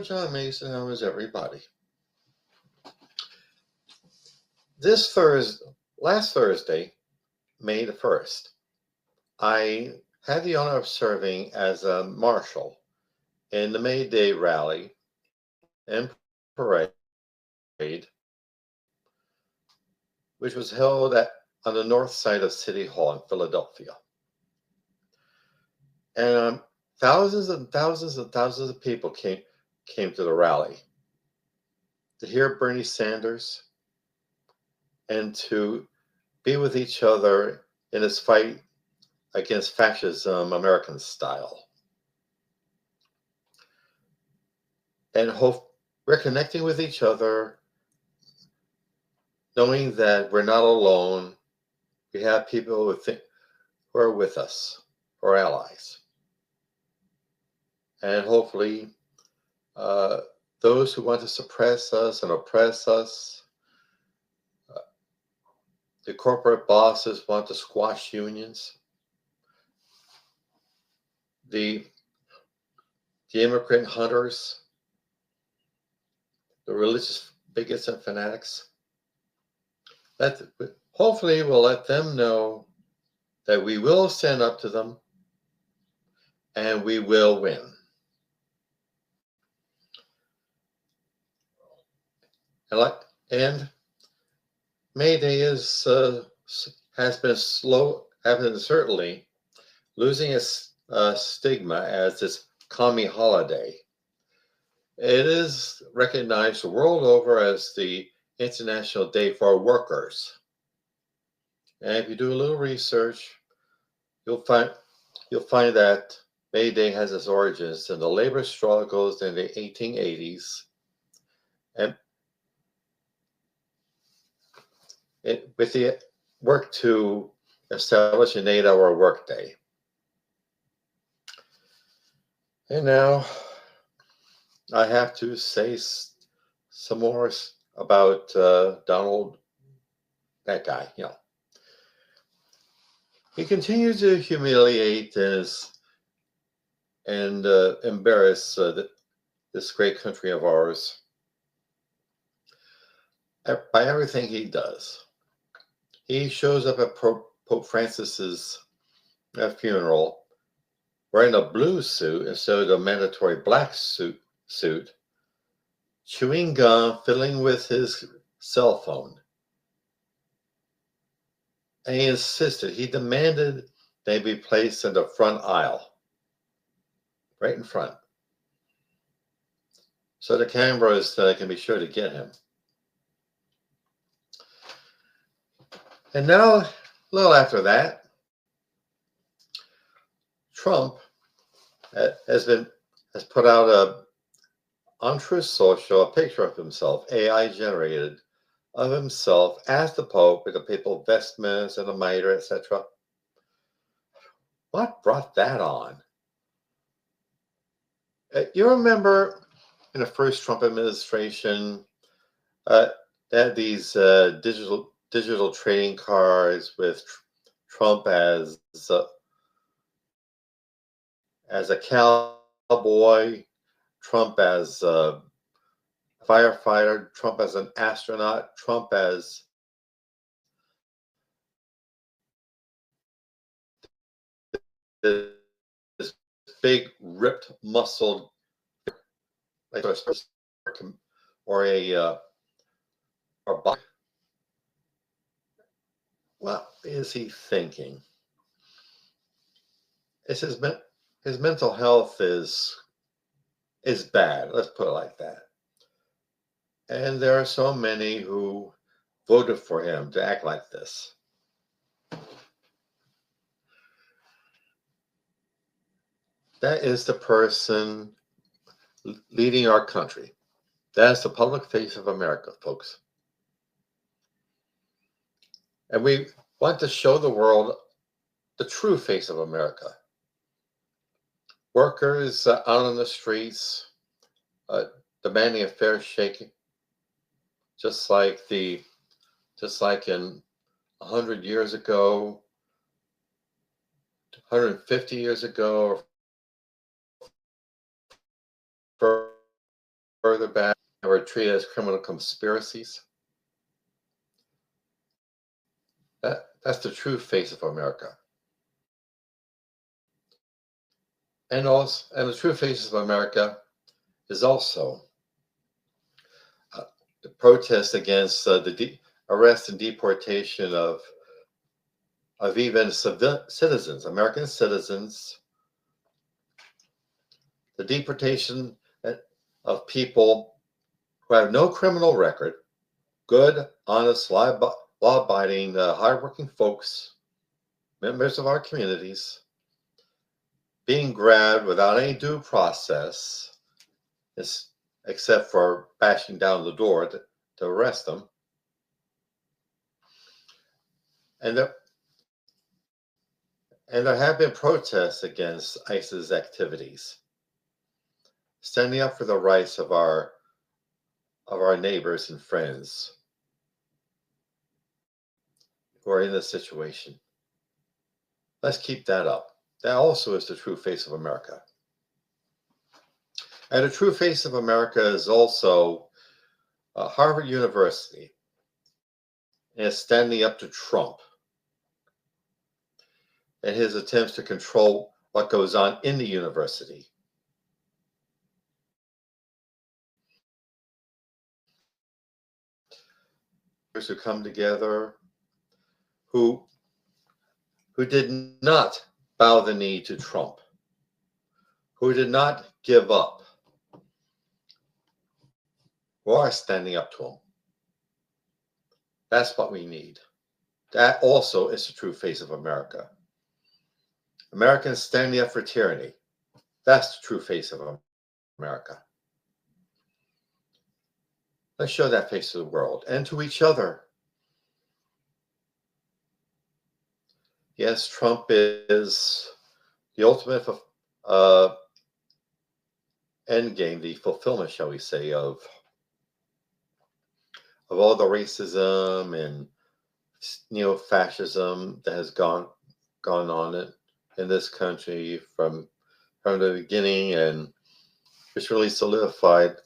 John Mason. How is everybody? Last Thursday, May the 1st, I had the honor of serving as a marshal in the May Day rally and parade, which was held on the north side of City Hall in Philadelphia. And thousands and thousands and thousands of people came to the rally to hear Bernie Sanders and to be with each other in his fight against fascism, American style. And we're connecting with each other, knowing that we're not alone. We have people who are with us, who are allies. And hopefully, those who want to suppress us and oppress us, the corporate bosses want to squash unions, the immigrant hunters, the religious bigots and fanatics, hopefully we'll let them know that we will stand up to them and we will win. And May Day has been certainly losing its stigma as this commie holiday. It is recognized the world over as the International Day for Workers. And if you do a little research, you'll find that May Day has its origins in the labor struggles in the 1880s, and with the work to establish an 8-hour workday. And now I have to say some more about Donald, that guy, He continues to humiliate and embarrass this great country of ours by everything he does. He shows up at Pope Francis's funeral wearing a blue suit instead of the mandatory black suit, chewing gum, fiddling with his cell phone. And he demanded they be placed in the front aisle, right in front, so the cameras can be sure to get him. And now, a little after that, Trump has put out on Truth Social a picture of himself, AI generated, of himself as the Pope with the papal vestments and the mitre, etc. What brought that on? You remember in the first Trump administration, they had these digital trading cards with Trump as a cowboy, Trump as a firefighter, Trump as an astronaut, Trump as this big ripped muscled or a body. What is he thinking? It's his mental health is bad. Let's put it like that. And there are so many who voted for him to act like this. That is the person leading our country. That's the public face of America, folks. And we want to show the world the true face of America. Workers out on the streets demanding a fair shake, just like in 100 years ago, 150 years ago, further back were treated as criminal conspiracies. That's the true face of America. And the true face of America is also the protest against the arrest and deportation of even citizens, American citizens, the deportation of people who have no criminal record, good, honest, law-abiding, hardworking folks, members of our communities, being grabbed without any due process, except for bashing down the door to arrest them. And there have been protests against ICE's activities, standing up for the rights of our neighbors and friends who are in this situation. Let's keep that up. That also is the true face of America. And the true face of America is also Harvard University, and it's standing up to Trump and his attempts to control what goes on in the university. Who come together, who did not bow the knee to Trump, who did not give up, who are standing up to him. That's what we need. That also is the true face of America. Americans standing up for tyranny. That's the true face of America. Let's show that face to the world and to each other. Yes, Trump is the ultimate end game, the fulfillment, shall we say, of all the racism and neo-fascism that has gone on in this country from the beginning, and it's really solidified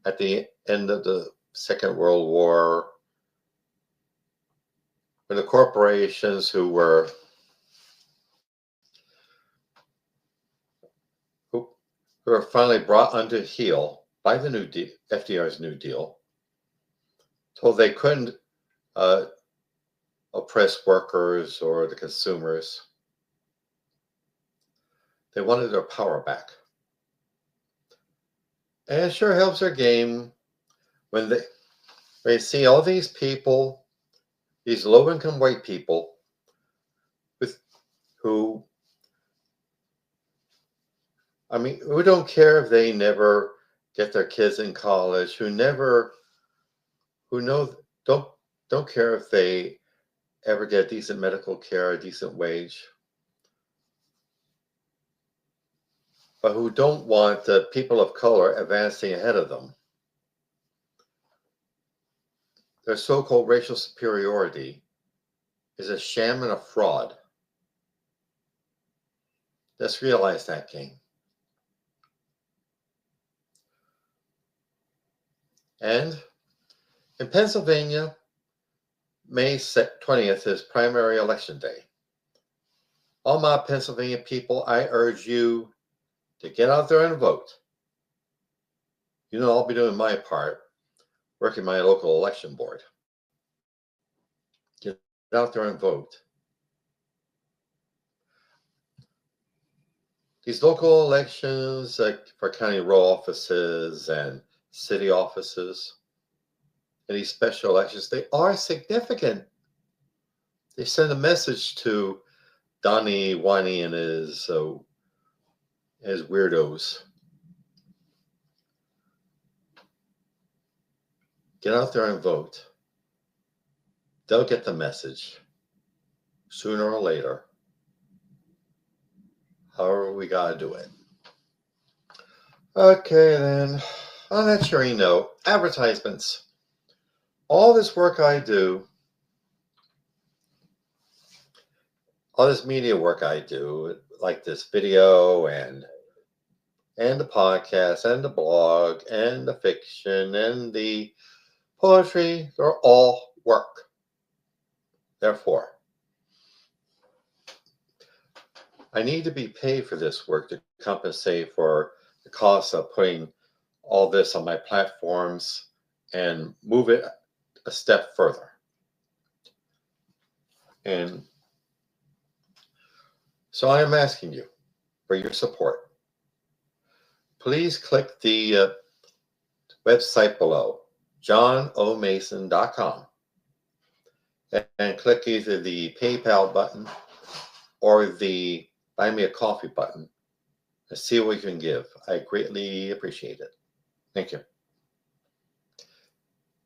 at the end of the Second World War, when the corporations who were finally brought under heel by the New Deal, FDR's New Deal, told they couldn't oppress workers or the consumers. They wanted their power back. And it sure helps their game when they see all these people, these low-income white people, who don't care if they never get their kids in college, don't care if they ever get decent medical care, a decent wage, but who don't want the people of color advancing ahead of them. Their so-called racial superiority is a sham and a fraud. Let's realize that, gang. And in Pennsylvania, May 20th is primary election day. All my Pennsylvania people, I urge you to get out there and vote. I'll be doing my part, working my local election board. Get out there and vote. These local elections for county row offices and city offices, and these special elections, they are significant. They send a message to Donnie Winey and his weirdos. Get out there and vote. They'll get the message sooner or later. However, we gotta do it. Okay, then. On that cheery note, advertisements. All this work I do, all this media work I do, like this video and and the podcast and the blog and the fiction and the poetry, they're all work. Therefore, I need to be paid for this work to compensate for the cost of putting all this on my platforms and move it a step further. And so I am asking you for your support. Please click the website below, johnomason.com, and click either the PayPal button or the Buy Me a Coffee button and see what you can give. I greatly appreciate it. Thank you.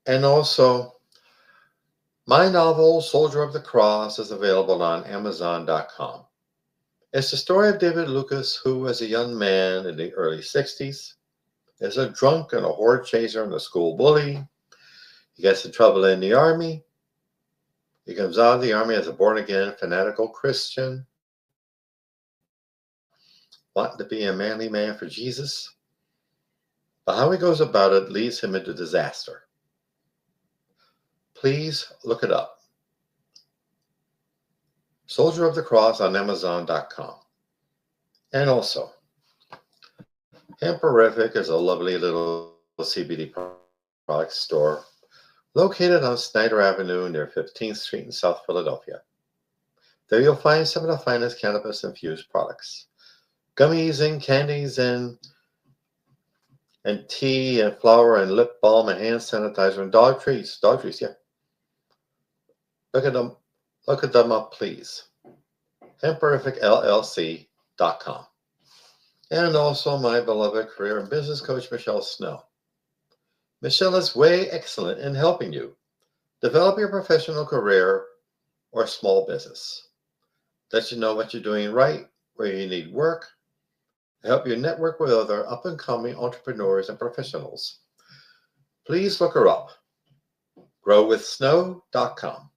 And also, my novel, Soldier of the Cross, is available on Amazon.com. It's the story of David Lucas, who, as a young man in the early 60s, is a drunk and a horde chaser and a school bully. He gets in trouble in the army. He comes out of the army as a born-again, fanatical Christian, wanting to be a manly man for Jesus. But how he goes about it leads him into disaster. Please look it up. Soldier of the Cross on Amazon.com. And also, Hemperific is a lovely little CBD product store located on Snyder Avenue near 15th Street in South Philadelphia. There you'll find some of the finest cannabis-infused products. Gummies and candies and tea and flour and lip balm and hand sanitizer and dog treats. Dog treats, yeah. Look at them up, please. HemperificLLC.com. And also my beloved career and business coach, Michelle Snow. Michelle is way excellent in helping you develop your professional career or small business. Let you know what you're doing right, where you need work, help you network with other up-and-coming entrepreneurs and professionals. Please look her up, growwithsnow.com.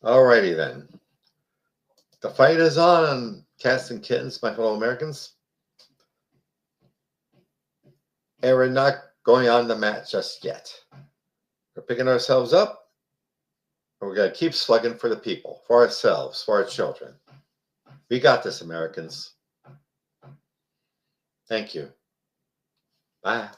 Alrighty then. The fight is on, cats and kittens, my fellow Americans. And we're not going on the mat just yet. We're picking ourselves up, and we're going to keep slugging for the people, for ourselves, for our children. We got this, Americans. Thank you. Bye.